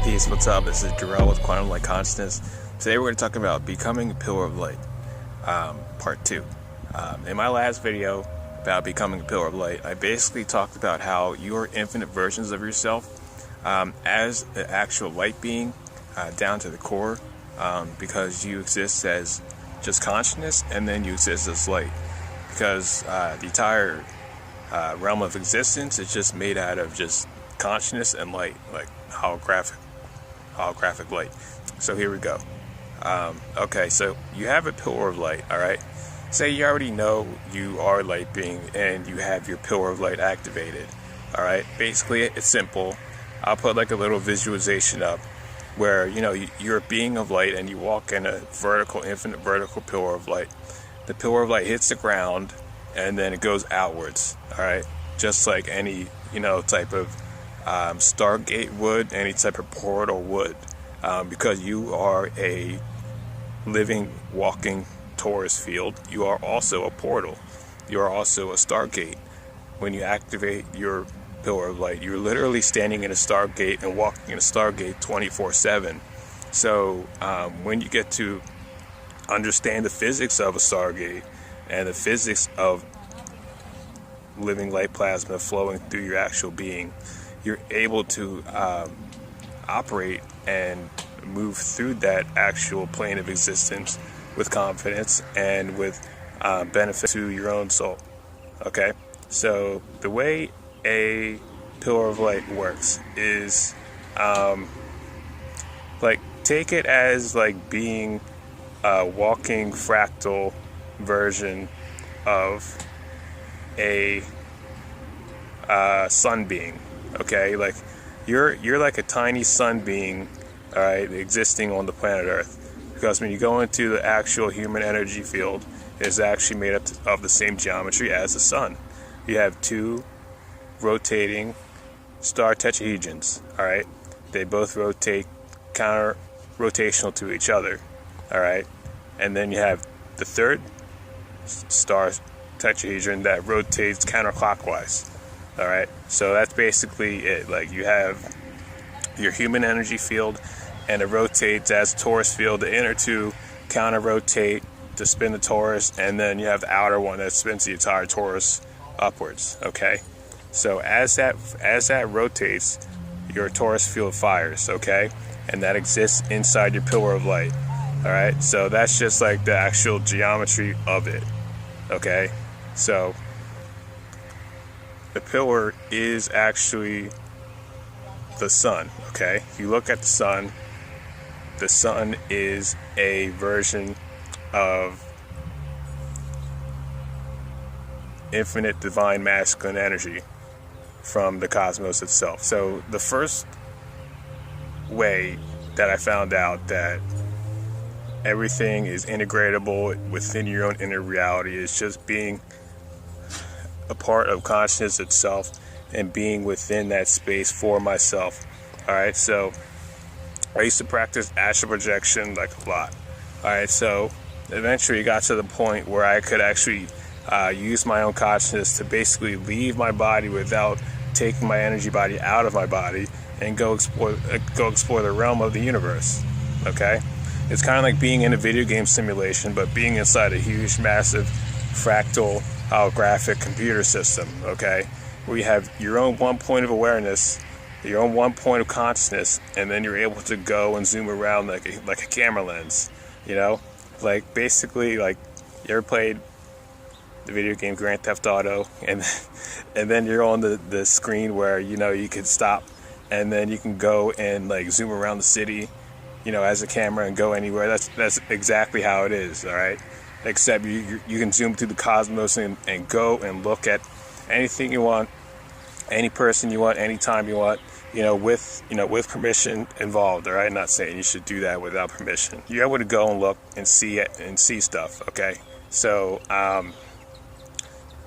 Peace, what's up? This is Jarrell with Quantum Light Consciousness. Today we're going to talk about becoming a pillar of light, part 2. In my last video about becoming a pillar of light, I basically talked about how you are infinite versions of yourself as an actual light being down to the core, because you exist as just consciousness and then you exist as light, because the entire realm of existence is just made out of just consciousness and light, like holographic light. So here we go. Okay, so you have a pillar of light, alright? Say you already know you are a light being and you have your pillar of light activated, alright? Basically, it's simple. I'll put like a little visualization up where, you know, you're a being of light and you walk in a infinite vertical pillar of light. The pillar of light hits the ground and then it goes outwards, alright? Just like any, type of Stargate would, any type of portal would, because you are a living, walking torus field. You are also a portal. You are also a Stargate. When you activate your pillar of light, you're literally standing in a Stargate and walking in a Stargate 24/7. So when you get to understand the physics of a Stargate and the physics of living light plasma flowing through your actual being, you're able to operate and move through that actual plane of existence with confidence and with benefit to your own soul. Okay, so the way a pillar of light works is take it as like being a walking fractal version of a sun being. Okay, like you're like a tiny sun being, all right, existing on the planet Earth. Because when you go into the actual human energy field, it's actually made up of the same geometry as the sun. You have two rotating star tetrahedrons, all right. They both rotate counter rotational to each other, all right. And then you have the third star tetrahedron that rotates counterclockwise. All right, so that's basically it. Like you have your human energy field, and it rotates as a torus field. The inner two counter rotate to spin the torus, and then you have the outer one that spins the entire torus upwards. Okay, so as that rotates, your torus field fires. Okay, and that exists inside your pillar of light. All right, so that's just like the actual geometry of it. Okay, so the pillar is actually the sun, okay? If you look at the sun is a version of infinite divine masculine energy from the cosmos itself. So the first way that I found out that everything is integratable within your own inner reality is just being a part of consciousness itself and being within that space for myself. Alright, so I used to practice astral projection like a lot. Alright, so eventually it got to the point where I could actually use my own consciousness to basically leave my body without taking my energy body out of my body and go explore the realm of the universe. Okay, it's kind of like being in a video game simulation, but being inside a huge, massive, fractal holographic computer system, okay, where you have your own one point of awareness, your own one point of consciousness, and then you're able to go and zoom around like a camera lens, like basically, like you ever played the video game Grand Theft Auto, and then you're on the screen where you can stop and then you can go and like zoom around the city, as a camera and go anywhere. That's exactly how it is, all right. Except you can zoom through the cosmos and go and look at anything you want, any person you want, anytime you want, with permission involved. All right, I'm not saying you should do that without permission. You're able to go and look and see it and see stuff. Okay, so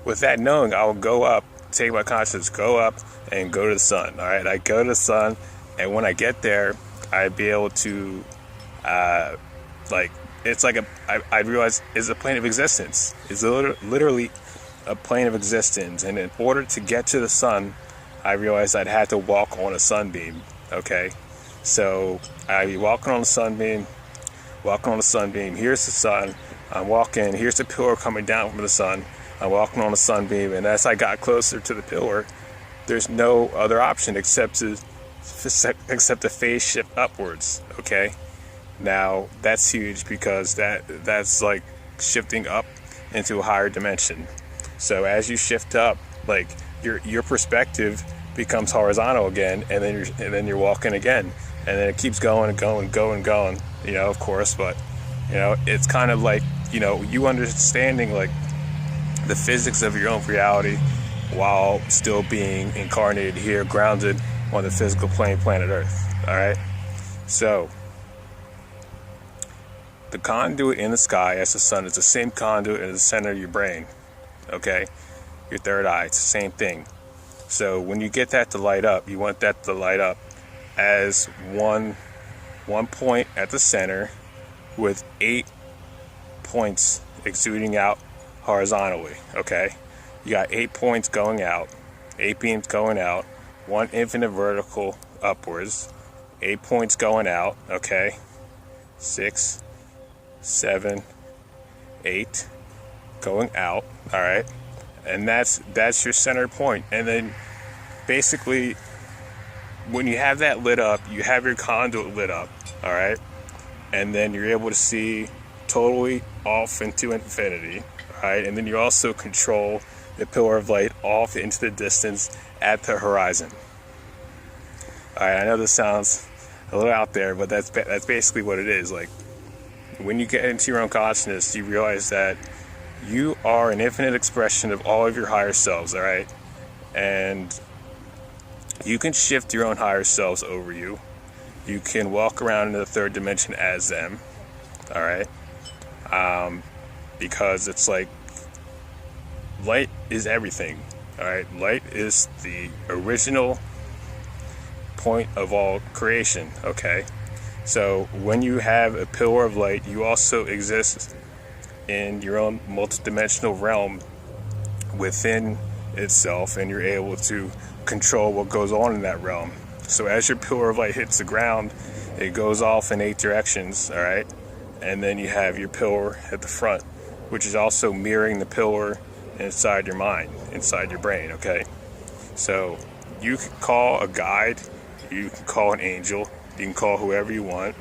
with that knowing, I will go up, take my consciousness, go up and go to the sun. All right, I go to the sun, and when I get there, I'd be able to it's like I realize it's a plane of existence. It's literally a plane of existence, and in order to get to the sun, I realized I'd had to walk on a sunbeam. Okay, So I be walking on the sunbeam, here's the sun, I'm walking, here's the pillar coming down from the sun, I'm walking on the sunbeam, and as I got closer to the pillar, there's no other option except to phase shift upwards, okay? Now, that's huge because that's like shifting up into a higher dimension. So as you shift up, like your perspective becomes horizontal again, and then you're walking again, and then it keeps going and going and going and going, you know, of course, but you know, it's kind of like, you know, you understanding like the physics of your own reality while still being incarnated here, grounded on the physical plane, planet Earth. All right. So the conduit in the sky as the sun is the same conduit in the center of your brain. Okay, your third eye. It's the same thing. So when you get that to light up, you want that to light up as one point at the center with 8 points exuding out horizontally. Okay, you got 8 points going out, 8 beams going out, one infinite vertical upwards, 8 points going out. Okay, 6, 7, 8 going out. All right, and that's your center point. And then basically when you have that lit up, you have your conduit lit up. All right, and then you're able to see totally off into infinity. All right, and then you also control the pillar of light off into the distance at the horizon. All right, I know this sounds a little out there, but that's basically what it is. Like, when you get into your own consciousness, you realize that you are an infinite expression of all of your higher selves, all right? And you can shift your own higher selves over you. You can walk around in the third dimension as them, all right? Because it's like, light is everything, all right? Light is the original point of all creation, okay? So when you have a pillar of light, you also exist in your own multidimensional realm within itself, and you're able to control what goes on in that realm. So as your pillar of light hits the ground, it goes off in 8 directions, all right? And then you have your pillar at the front, which is also mirroring the pillar inside your mind, inside your brain, okay? So you can call a guide, you can call an angel, you can call whoever you want,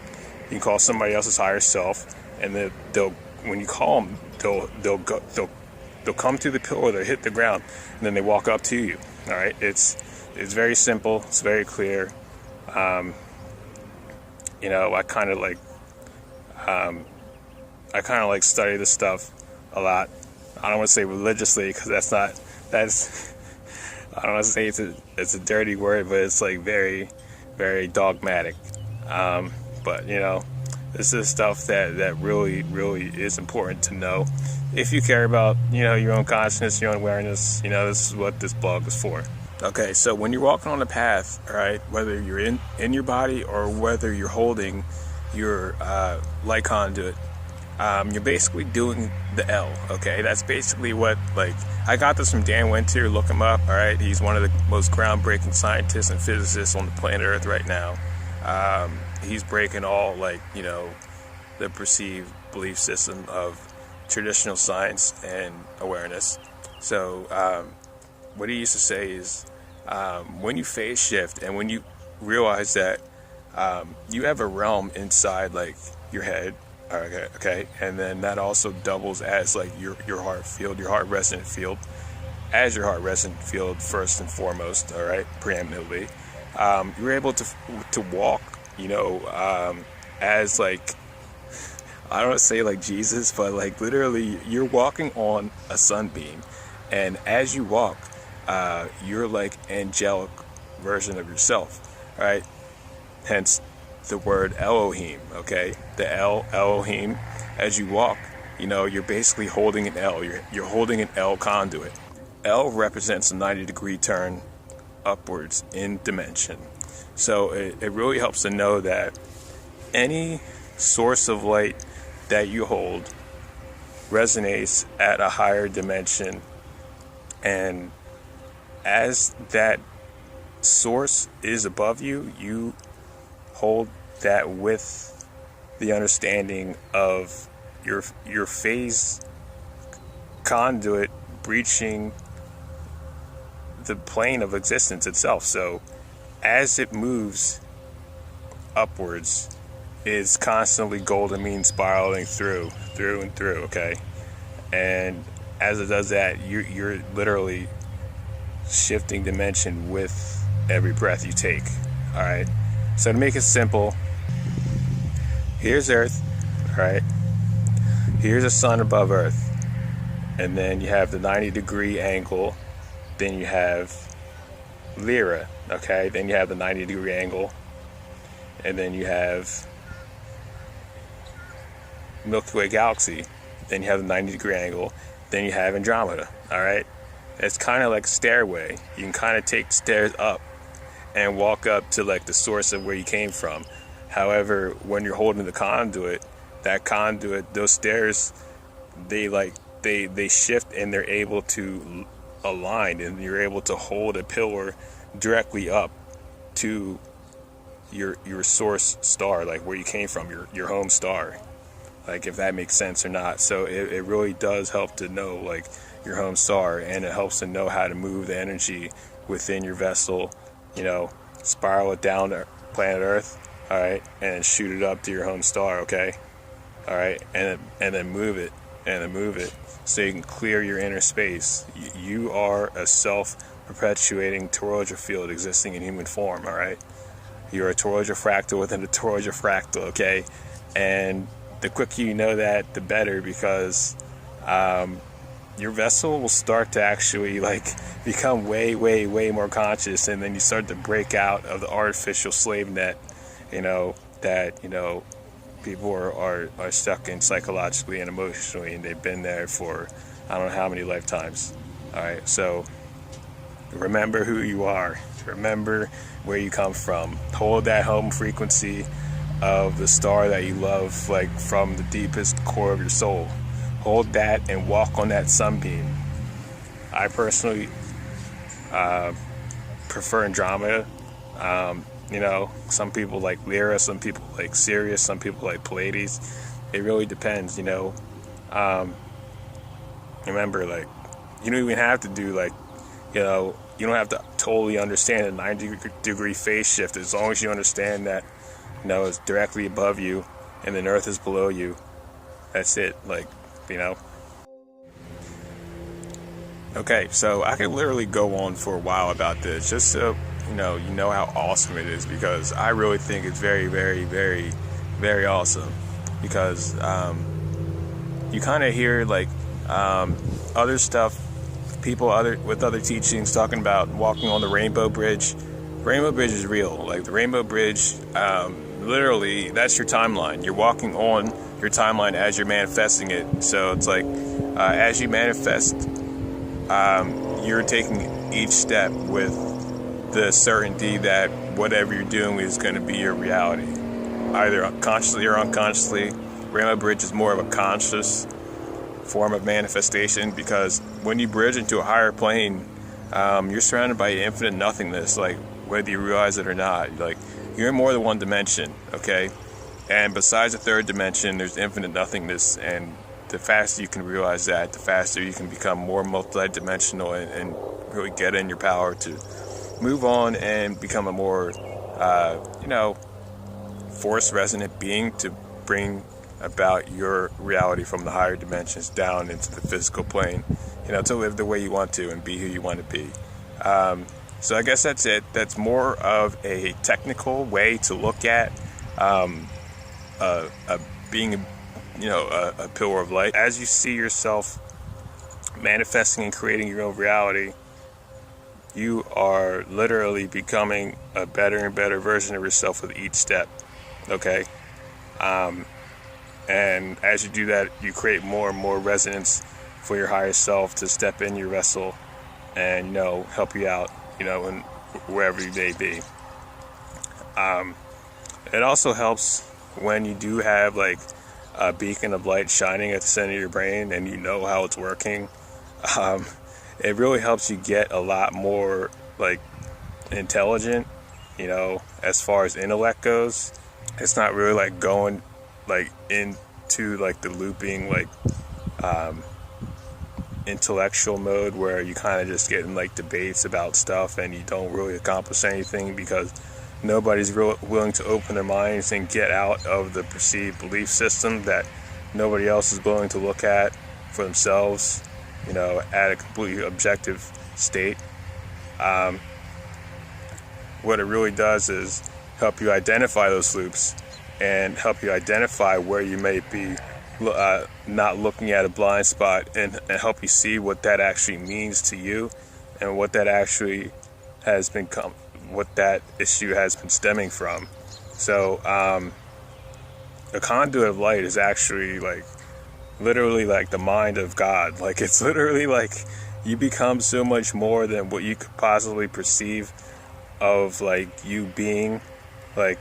you can call somebody else's higher self, and then when you call them, they'll come through the pillar, they'll hit the ground, and then they walk up to you. All right, it's very simple, it's very clear. You know, I kind of like study this stuff a lot. I don't want to say religiously, because I don't want to say it's a dirty word, but it's like very, very dogmatic. But you know, this is stuff that really, really is important to know if you care about, you know, your own consciousness, your own awareness. You know, this is what this blog is for. Okay, so when you're walking on the path, all right, whether you're in your body or whether you're holding your light conduit, you're basically doing the L. Okay, that's basically what, like, I got this from Dan Winter. Look him up. All right, he's one of the most groundbreaking scientists and physicists on the planet Earth right now. He's breaking all, like, you know, the perceived belief system of traditional science and awareness. So what he used to say is, when you phase shift and when you realize that you have a realm inside, like, your head, okay, and then that also doubles as, like, your heart field, your heart resonant field, as your heart resonant field first and foremost, all right, preeminently. You're able to walk, you know, as, like, I don't want to say like Jesus, but like literally you're walking on a sunbeam, and as you walk, you're like angelic version of yourself, right? Hence the word Elohim, okay? The Elohim, as you walk, you know, you're basically holding an L. You're holding an L conduit. L represents a 90-degree turn upwards in dimension. So it really helps to know that any source of light that you hold resonates at a higher dimension, and as that source is above you, you hold that with the understanding of your phase conduit breaching the plane of existence itself. So as it moves upwards, it's constantly golden mean spiraling through and through, okay? And as it does that, you're literally shifting dimension with every breath you take. All right, so to make it simple, here's Earth, all right, here's the sun above Earth, and then you have the 90-degree angle, then you have Lyra, okay, then you have the 90-degree angle, and then you have Milky Way galaxy, then you have the 90-degree angle, then you have Andromeda. All right, it's kind of like a stairway. You can kind of take stairs up and walk up to like the source of where you came from. However, when you're holding the conduit, that conduit, those stairs, they shift and they're able to align, and you're able to hold a pillar directly up to your source star, like where you came from, your home star, like if that makes sense or not. So it really does help to know like your home star, and it helps to know how to move the energy within your vessel, you know, spiral it down to planet Earth, all right, and shoot it up to your home star, okay, all right, and then move it, so you can clear your inner space. You are a self-perpetuating toroidal field existing in human form, all right? You're a toroidal fractal within a toroidal fractal, okay? And the quicker you know that, the better, because your vessel will start to actually like become way more conscious, and then you start to break out of the artificial slave net, you know, that, you know, people are stuck in psychologically and emotionally, and they've been there for I don't know how many lifetimes. All right, so remember who you are, remember where you come from, hold that home frequency of the star that you love, like from the deepest core of your soul. Hold that and walk on that sunbeam. I personally prefer Andromeda. You know, some people like Lyra, some people like Sirius, some people like Pleiades. It really depends, you know. Remember, like, you don't even have to do, like, you know, you don't have to totally understand the 90-degree phase shift, as long as you understand that, you know, it's directly above you and then Earth is below you. That's it, like, you know. Okay, so I could literally go on for a while about this, just so you know how awesome it is, because I really think it's very awesome, because you kind of hear like other stuff, people with other teachings talking about walking on the Rainbow Bridge. Rainbow Bridge is real. Like the Rainbow Bridge, literally, that's your timeline. You're walking on your timeline as you're manifesting it. So it's like as you manifest, you're taking each step with the certainty that whatever you're doing is going to be your reality, either consciously or unconsciously. Rainbow Bridge is more of a conscious form of manifestation, because when you bridge into a higher plane, you're surrounded by infinite nothingness, like whether you realize it or not. Like you're in more than one dimension, okay? And besides the third dimension, there's infinite nothingness, and the faster you can realize that, the faster you can become more multidimensional and really get in your power to move on and become a more, force resonant being, to bring about your reality from the higher dimensions down into the physical plane, to live the way you want to and be who you want to be. So I guess that's it. That's more of a technical way to look at being a pillar of light. As you see yourself manifesting and creating your own reality, you are literally becoming a better and better version of yourself with each step, okay? And as you do that, you create more and more resonance for your higher self to step in your vessel and, help you out, in wherever you may be. It also helps when you do have like a beacon of light shining at the center of your brain and you know how it's working. It really helps you get a lot more like intelligent as far as intellect goes, it's not really like going like into like the looping like intellectual mode where you kind of just get in like debates about stuff and you don't really accomplish anything because nobody's willing to open their minds and get out of the perceived belief system that nobody else is willing to look at for themselves, at a completely objective state. What it really does is help you identify those loops and help you identify where you may be not looking at a blind spot, and help you see what that actually means to you and what that actually has been what that issue has been stemming from. So a conduit of light is actually like literally like the mind of God. Like it's literally like you become so much more than what you could possibly perceive of like you being. Like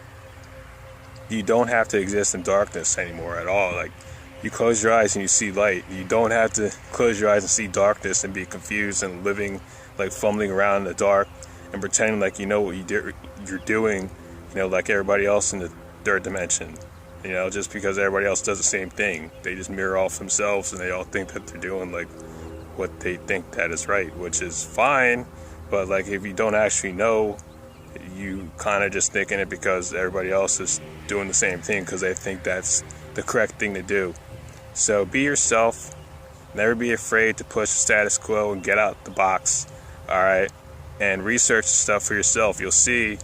you don't have to exist in darkness anymore at all. Like you close your eyes and you see light. You don't have to close your eyes and see darkness and be confused and living like fumbling around in the dark and pretending like you know what you're doing, like everybody else in the third dimension. Just because everybody else does the same thing, they just mirror off themselves and they all think that they're doing like what they think that is right, which is fine. But like if you don't actually know, you kind of just thinking it because everybody else is doing the same thing because they think that's the correct thing to do. So be yourself. Never be afraid to push the status quo and get out the box. All right, and research stuff for yourself. You'll see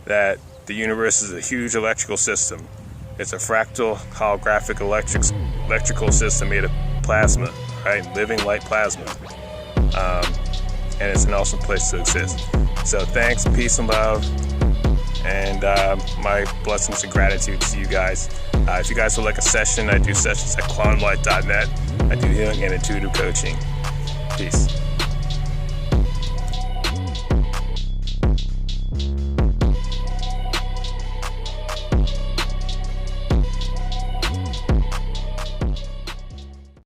that the universe is a huge electrical system. It's a fractal holographic electrical system made of plasma, right? Living light plasma. And it's an awesome place to exist. So thanks, peace and love, and my blessings and gratitude to you guys. If you guys would like a session, I do sessions at quantumlight.net. I do healing and intuitive coaching. Peace.